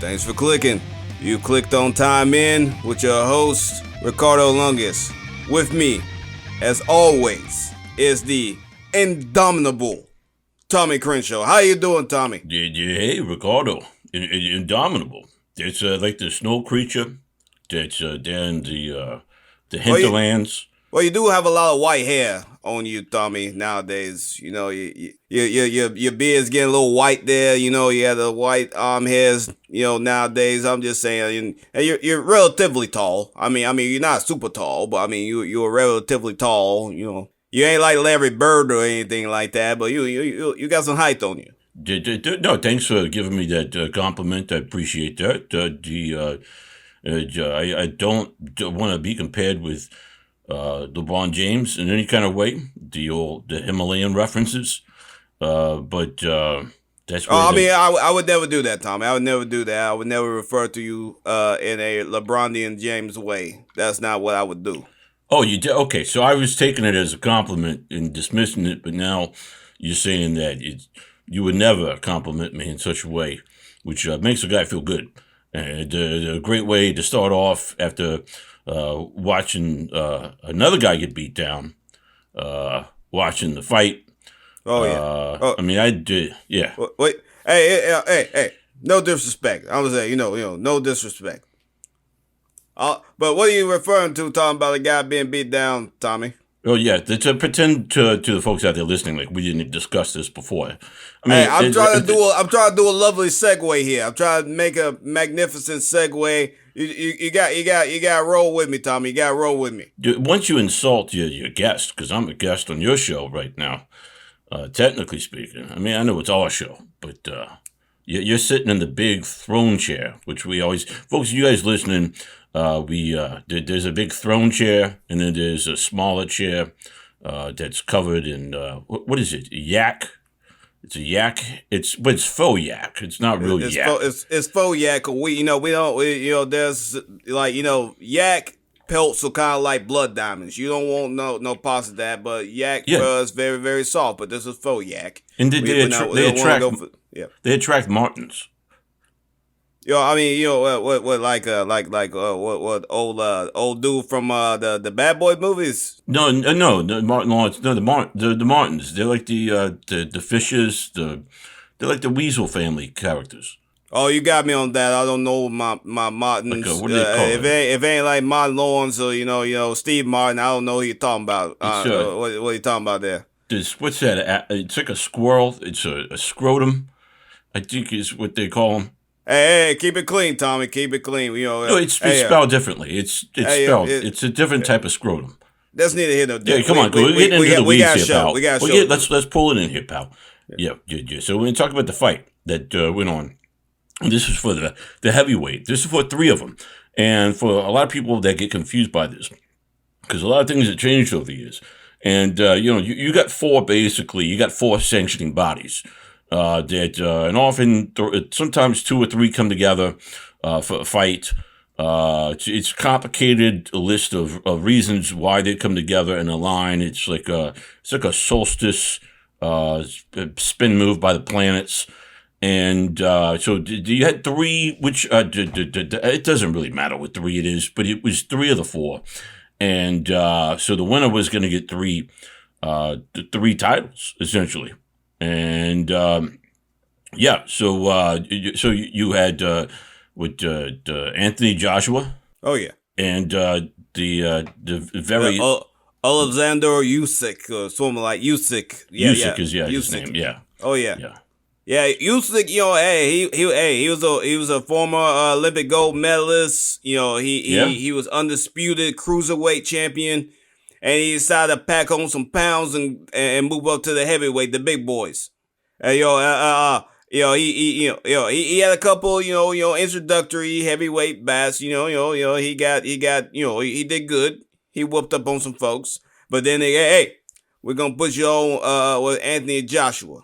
Thanks for clicking. You clicked on Time In with your host, Ricardo Lungus. With me, as always, is the indomitable Tommy Crenshaw. How you doing, Tommy? Hey, Ricardo. Indomitable. It's like the snow creature that's down the hinterlands. Well, you do have a lot of white hair on you, Tommy, nowadays. You know, your beard's getting a little white there. You know, you have the white arm hairs, nowadays. I'm just saying, and you're relatively tall. I mean, you're not super tall, but I mean, you're relatively tall, You ain't like Larry Bird or anything like that, but you got some height on you. No, thanks for giving me that compliment. I appreciate that. I don't want to be compared with LeBron James in any kind of way. The Himalayan references, but that's. I would never do that, Tommy. I would never do that. I would never refer to you in a LeBronian James way. That's not what I would do. Oh, you did? Okay, so I was taking it as a compliment and dismissing it, but now you're saying that you would never compliment me in such a way, which makes a guy feel good. And a great way to start off after watching another guy get beat down, watching the fight. Oh, yeah. I mean, I did, yeah. Wait, hey, no disrespect. I was saying, no disrespect. But what are you referring to, talking about a guy being beat down, Tommy? Oh, yeah, to pretend to the folks out there listening like we didn't discuss this before. I mean, I'm trying to do a lovely segue here. I'm trying to make a magnificent segue. You got to roll with me, Tommy. You got to roll with me. Once you insult your guest, because I'm a guest on your show right now, technically speaking. I mean, I know it's our show, but you're sitting in the big throne chair, which we always, folks, you guys listening. There's a big throne chair, and then there's a smaller chair that's covered in what is it? Yak. It's a yak. But it's faux yak. It's not real yak. It's faux yak. There's yak pelts are kind of like blood diamonds. You don't want no parts of that, but yak fur is very, very soft. But this is faux yak. And they attract martins. What old dude from the Bad Boy movies? No, Martin Lawrence. No, the Martins. They're like the fishes. They're like the Weasel family characters. Oh, you got me on that. I don't know my Martins. Like, what do they call if it ain't like Martin Lawrence or Steve Martin, I don't know who you're talking about. What are you talking about there? What's that? It's like a squirrel. It's a scrotum, I think is what they call them. Hey, keep it clean, Tommy. Keep it clean. No, it's spelled differently. It's spelled. It's a different type of scrotum. That's neither here nor there. Yeah, come on. We're getting into the weeds here, pal. We got show. Let's pull it in here, pal. Yeah. So we're going to talk about the fight that went on. And this is for the heavyweight. This is for 3 of them. And for a lot of people that get confused by this, because a lot of things have changed over the years. And, you got 4, basically. You got 4 sanctioning bodies. And often, sometimes 2 or 3 come together for a fight. It's a complicated list of reasons why they come together and align. It's like a solstice spin move by the planets. And so you had 3, which it doesn't really matter what 3 it is, but it was 3 of the 4. And so the winner was going to get 3 titles, essentially. And so you had Anthony Joshua. Oh yeah, and the very Alexander Usyk or something like Usyk. Usyk is his name. Yeah. Oh yeah. Yeah, Usyk. He was a former Olympic gold medalist. He was undisputed cruiserweight champion. And he decided to pack on some pounds and move up to the heavyweight, the big boys. He had a couple, introductory heavyweight bouts. He did good. He whooped up on some folks. But then we're gonna put you on with Anthony Joshua.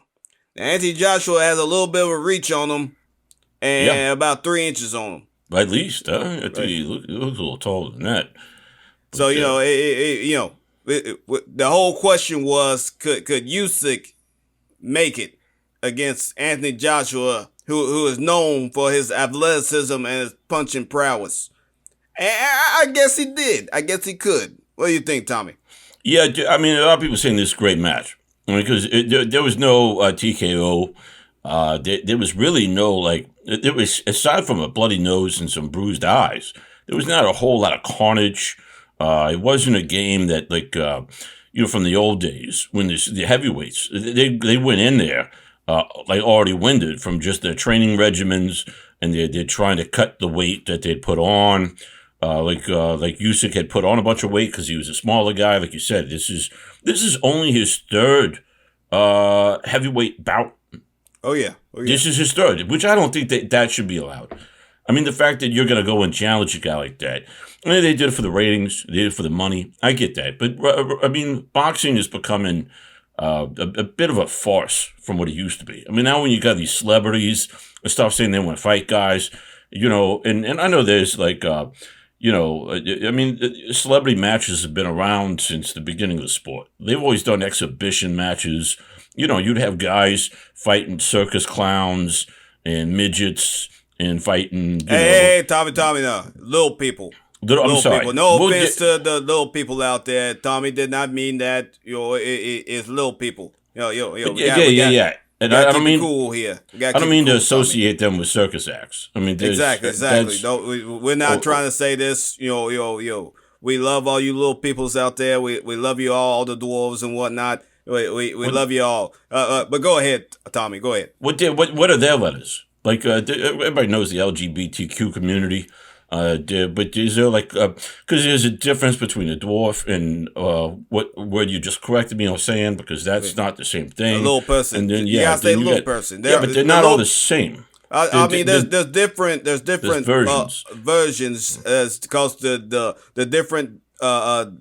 Now, Anthony Joshua has a little bit of a reach on him, and about 3 inches on him. At least, I think he looks a little taller than that. So, the whole question was, could Usyk make it against Anthony Joshua who is known for his athleticism and his punching prowess. And I guess he did. I guess he could. What do you think, Tommy? Yeah, I mean, a lot of people saying this is a great match because there was no TKO. There was really no, like, there was, aside from a bloody nose and some bruised eyes, there was not a whole lot of carnage. It wasn't a game that, like, from the old days when the heavyweights, they went in there, like, already winded from just their training regimens, and they're trying to cut the weight that they'd put on. Like Usyk had put on a bunch of weight because he was a smaller guy. Like you said, this is only his third heavyweight bout. Oh yeah. This is his third, which I don't think that should be allowed. I mean, the fact that you're going to go and challenge a guy like that, I mean, they did it for the ratings, they did it for the money. I get that, but I mean, boxing is becoming a bit of a farce from what it used to be. I mean, now when you got these celebrities and stuff saying they want to fight guys, and I know there's like. I mean, celebrity matches have been around since the beginning of the sport. They've always done exhibition matches. You'd have guys fighting circus clowns and midgets and fighting. Hey, Tommy, no. Little people. I'm sorry. People. No offense to the little people out there. Tommy did not mean that. It's little people. Yeah. And I don't mean cool here. I don't mean to associate them with circus acts. I mean, exactly. We're not trying to say this. We love all you little peoples out there. We love you all the dwarves and whatnot. We love you all. But go ahead, Tommy. Go ahead. What are their letters? Like everybody knows the LGBTQ community. But is there like because there's a difference between a dwarf and what word you just corrected me on saying, because that's not the same thing. A little person. And then you gotta say little person. But they're not all the same. I mean, there's different versions because the different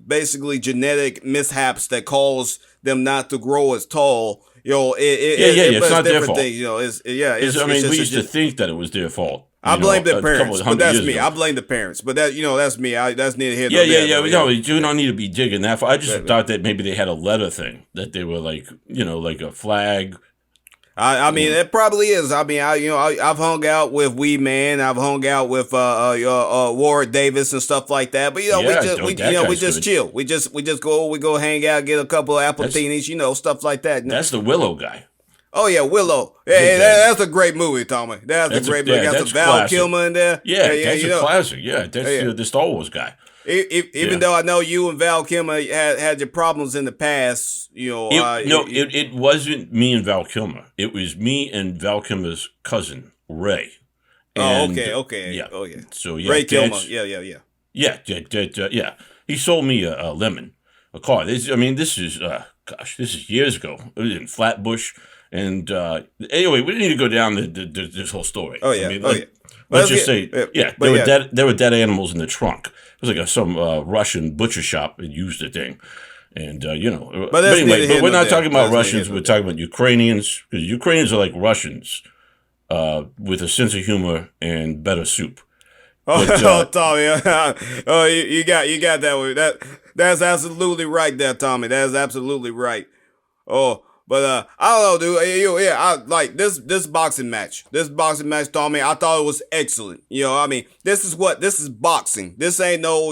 basically genetic mishaps that cause them not to grow as tall. It's not their fault. Things, we used to think that it was their fault. I blame the parents, but that's me. I blame the parents, but that's me. That's neither here nor there. No, you don't need to be digging that far. I just thought that maybe they had a letter thing, that they were like, like a flag. I mean, it probably is. I mean, I've hung out with Wee Man. I've hung out with Warwick Davis and stuff like that. But we just chill. We just go hang out, get a couple of appletini, stuff like that. That's the Willow guy. Oh yeah, Willow. Hey, that's a great movie, Tommy. That's a great movie. Got some Val Kilmer in there. Yeah, that's a classic. Yeah, that's the Star Wars guy. Even though I know you and Val Kilmer had your problems in the past, it wasn't me and Val Kilmer. It was me and Val Kilmer's cousin Ray. And, okay. Yeah. Oh yeah. So yeah, Ray Kilmer. Yeah. Yeah. He sold me a lemon, a car. This is years ago. It was in Flatbush. And anyway, we didn't need to go down this whole story. Oh yeah. Let's just say, there were dead animals in the trunk. It was like some Russian butcher shop that used the thing, and But anyway, we're not talking about Russians. We're talking about Ukrainians, because Ukrainians are like Russians, with a sense of humor and better soup. Tommy, you got that one. That's absolutely right, there, Tommy. That's absolutely right. But I don't know, dude. I like this boxing match. This boxing match, Tommy, I thought it was excellent. I mean, this is boxing. This ain't no,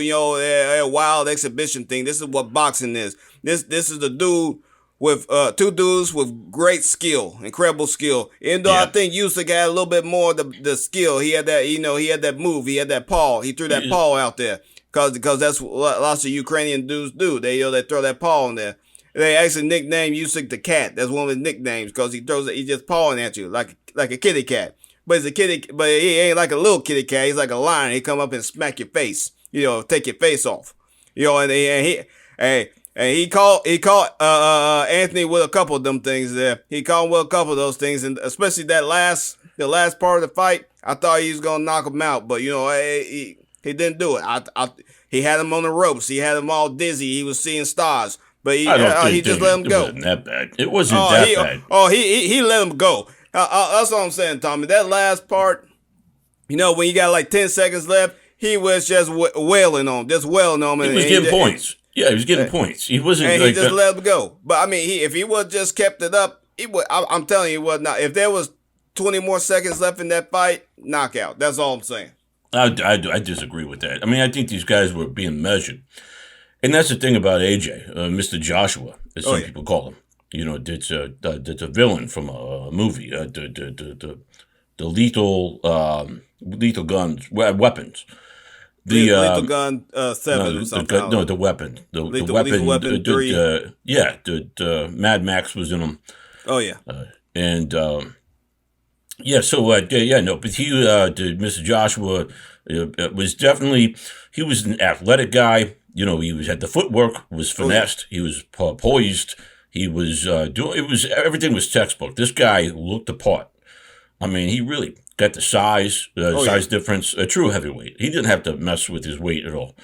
wild exhibition thing. This is what boxing is. This is the dude with two dudes with great skill, incredible skill. Even though I think Usyk had a little bit more the skill. He had that, he had that move. He had that paw. He threw that paw out there because that's what lots of Ukrainian dudes do. They throw that paw in there. They actually nicknamed Usyk the Cat. That's one of his nicknames because he just pawing at you like a kitty cat. But he's a kitty, but he ain't like a little kitty cat. He's like a lion. He come up and smack your face. Take your face off. And he caught Anthony with a couple of them things there. He caught him with a couple of those things, and especially the last part of the fight. I thought he was gonna knock him out, but he didn't do it. He had him on the ropes. He had him all dizzy. He was seeing stars. But he just let him go. It wasn't that bad. It wasn't that bad. He let him go. That's what I'm saying, Tommy. That last part, when you got like 10 seconds left, he was just wailing on him. He was getting points. Yeah, he was getting points. He wasn't. And he just let him go. But I mean, if he would just kept it up, he would. I'm telling you what. Now, if there was 20 more seconds left in that fight, knockout. That's all I'm saying. I disagree with that. I mean, I think these guys were being measured. And that's the thing about AJ, Mr. Joshua, as some people call him. You know, it's a villain from a movie, the lethal guns, weapons. Lethal Gun 7 or something. The weapon. The weapon. Lethal Weapon 3. The Mad Max was in them. Oh, yeah. But he, Mr. Joshua, was definitely, he was an athletic guy. You know, had the footwork, was finessed. He was poised. He was everything was textbook. This guy looked the part. I mean, he really got the size difference, a true heavyweight. He didn't have to mess with his weight at all.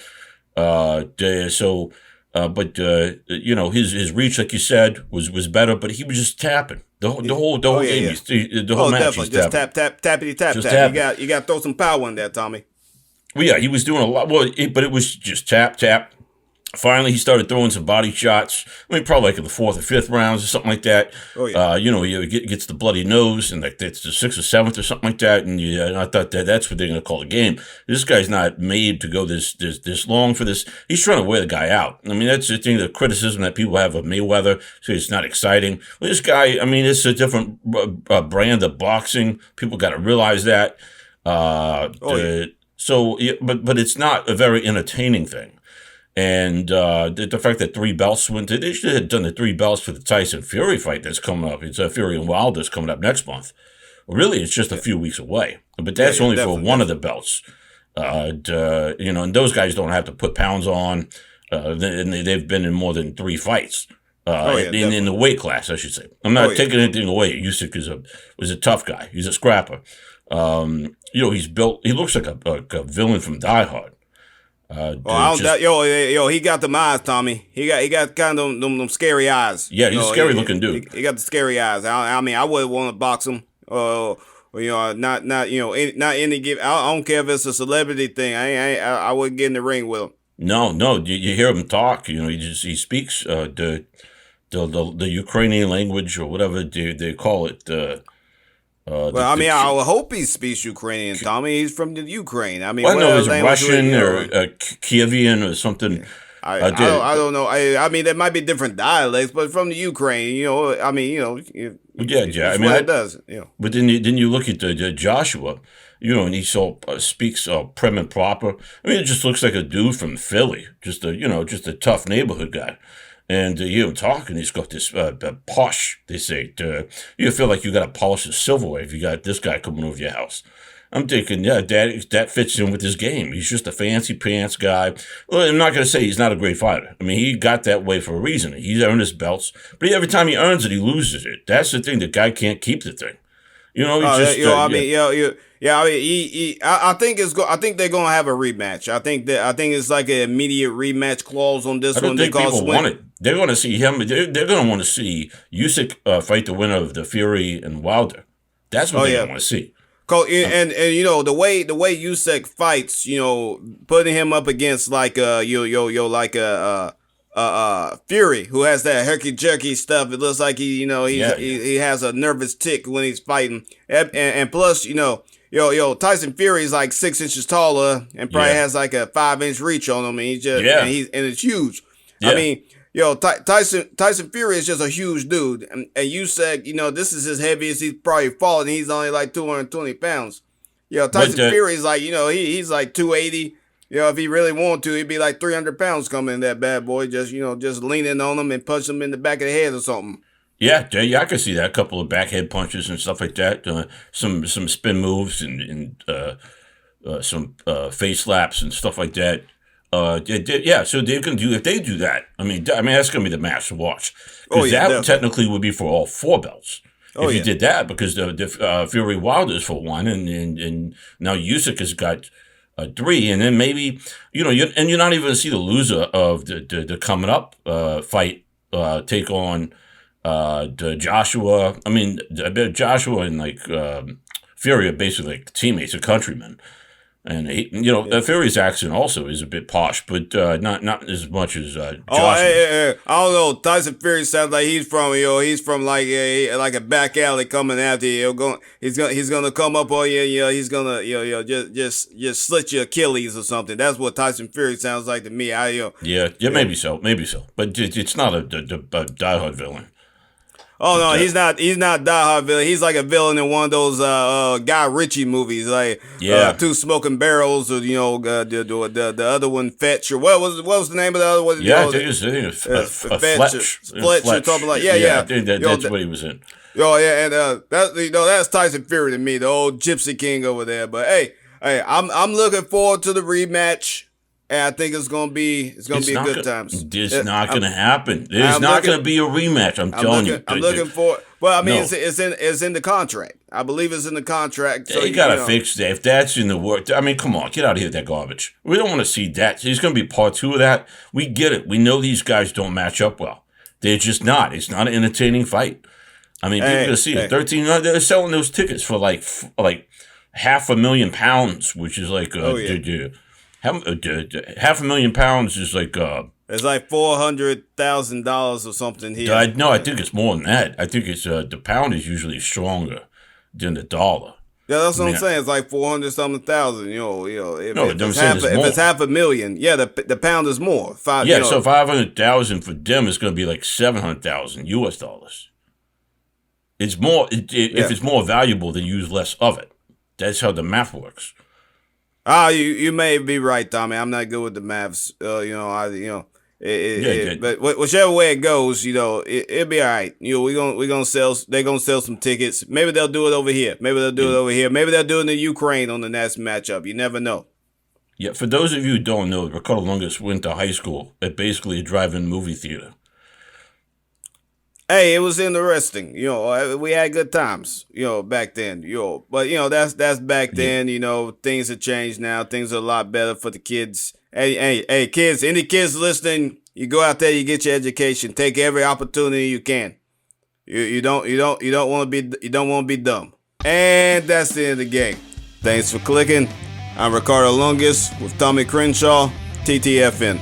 His reach, like you said, was better, but he was just tapping. The whole game, match. Definitely. Just tap. You got to throw some power in there, Tommy. Well, yeah, he was doing a lot. But it was just tap. Finally, he started throwing some body shots. I mean, probably like in the 4th or 5th rounds or something like that. Oh, yeah. He gets the bloody nose, and like that's the 6th or 7th or something like that. And I thought that's what they're going to call the game. This guy's not made to go this long for this. He's trying to wear the guy out. I mean, that's the thing, the criticism that people have of Mayweather. So it's not exciting. Well, this guy, I mean, it's a different brand of boxing. People got to realize that. So, but it's not a very entertaining thing. And the fact that 3 belts went, they should have done the 3 belts for the Tyson Fury fight that's coming up. It's Fury and Wilder's coming up next month. Really, it's just a few weeks away. But that's only for one of the belts. And those guys don't have to put pounds on. They've been in more than 3 fights. In the weight class, I should say. I'm not taking anything away. Usyk was a tough guy. He's a scrapper. He's built. He looks like a villain from Die Hard. He got them eyes, Tommy. He got kind of them scary eyes. Yeah, he's a scary looking dude. He got the scary eyes. I mean, I wouldn't want to box him. Not any give. I don't care if it's a celebrity thing. I wouldn't get in the ring with him. No. You hear him talk. He speaks the Ukrainian language or whatever they call it. I would hope he speaks Ukrainian, Tommy. He's from the Ukraine. I mean, it's Russian or Kievian or something. I don't know. I mean, there might be different dialects, but from the Ukraine, I mean, I mean, it does. But then you look at the Joshua, and he speaks prim and proper. I mean, it just looks like a dude from Philly, just a tough neighborhood guy. And you hear him talking, he's got this posh, they say. You feel like you got to polish the silverware if you got this guy coming over your house. I'm thinking, that fits in with his game. He's just a fancy pants guy. Well, I'm not going to say he's not a great fighter. I mean, he got that way for a reason. He's earned his belts. But every time he earns it, he loses it. That's the thing. The guy can't keep the thing. I think they're gonna have a rematch. I think it's like an immediate rematch clause on this one. I don't think people want it. They're going to see him. They're going to want to see Usyk fight the winner of the Fury and Wilder. That's what they want to see. And the way Usyk fights, putting him up against like Fury, who has that herky jerky stuff. It looks like he has a nervous tick when he's fighting, and plus Tyson Fury is like 6 inches taller and probably has like a 5-inch reach on him, and and it's huge. Yeah. I mean, Tyson Fury is just a huge dude, and Usyk, this is as heavy as he's probably fought, and he's only like 220 pounds. Tyson Fury is like he's like 280. If he really wanted to, he'd be like 300 pounds coming in that bad boy, just leaning on him and punch him in the back of the head or something. Yeah, I can see that. A couple of backhead punches and stuff like that. Some spin moves and some face slaps and stuff like that. So they're going to do, if they do that, I mean that's going to be the match to watch. Because that technically would be for all 4 belts. If you did that, because the Fury Wilder's for 1, and now Usyk has got 3, and then maybe you're not even going to see the loser of the coming up fight take on the Joshua. I mean, Joshua and Fury are basically like teammates or countrymen. And Fury's accent also is a bit posh, but not as much as Josh. I don't know. Tyson Fury sounds like he's from like a back alley coming after you. He's gonna come up on you. He's gonna just slit your Achilles or something. That's what Tyson Fury sounds like to me. Maybe so, but it's not a diehard villain. Oh no, he's not diehard villain. He's like a villain in one of those Guy Ritchie movies, like Two Smoking Barrels, or the other one, Fetch, or what was the name of the other one? Yeah, I think it's Fletch or something like. I think that's what he was in. Oh yeah, and that's Tyson Fury to me, the old Gypsy King over there. But hey, I'm looking forward to the rematch. And I think it's gonna be a good time. It's not gonna happen. There's not gonna be a rematch. I'm telling you. I'm looking for. Well, I mean, it's in the contract. I believe it's in the contract. So you gotta fix that. If that's in the work, I mean, come on, get out of here with that garbage. We don't want to see that. There's gonna be part 2 of that. We get it. We know these guys don't match up well. They're just not. It's not an entertaining fight. I mean, people are gonna see it. 13. They're selling those tickets for like £500,000, which is like £500,000 is like it's like $400,000 or something here. I think it's more than that. I think it's the pound is usually stronger than the dollar. Yeah, that's what I'm saying. It's like 400-something thousand. If it's $500,000, the pound is more. So 500,000 for them is going to be like $700,000. It's more. If it's more valuable, then use less of it. That's how the math works. You may be right, Tommy. I'm not good with the maths. But whichever way it goes, it'll be all right. They're gonna sell some tickets. Maybe they'll do it over here. Maybe they'll do it in the Ukraine on the next matchup. You never know. Yeah, for those of you who don't know, Ricardo Lungus went to high school at basically a drive-in movie theater. Hey, it was interesting. We had good times, back then. But that's back then. Things have changed now. Things are a lot better for the kids. Hey, kids, any kids listening, you go out there, you get your education. Take every opportunity you can. You don't want to be dumb. And that's the end of the game. Thanks for clicking. I'm Ricardo Lungus with Tommy Crenshaw, TTFN.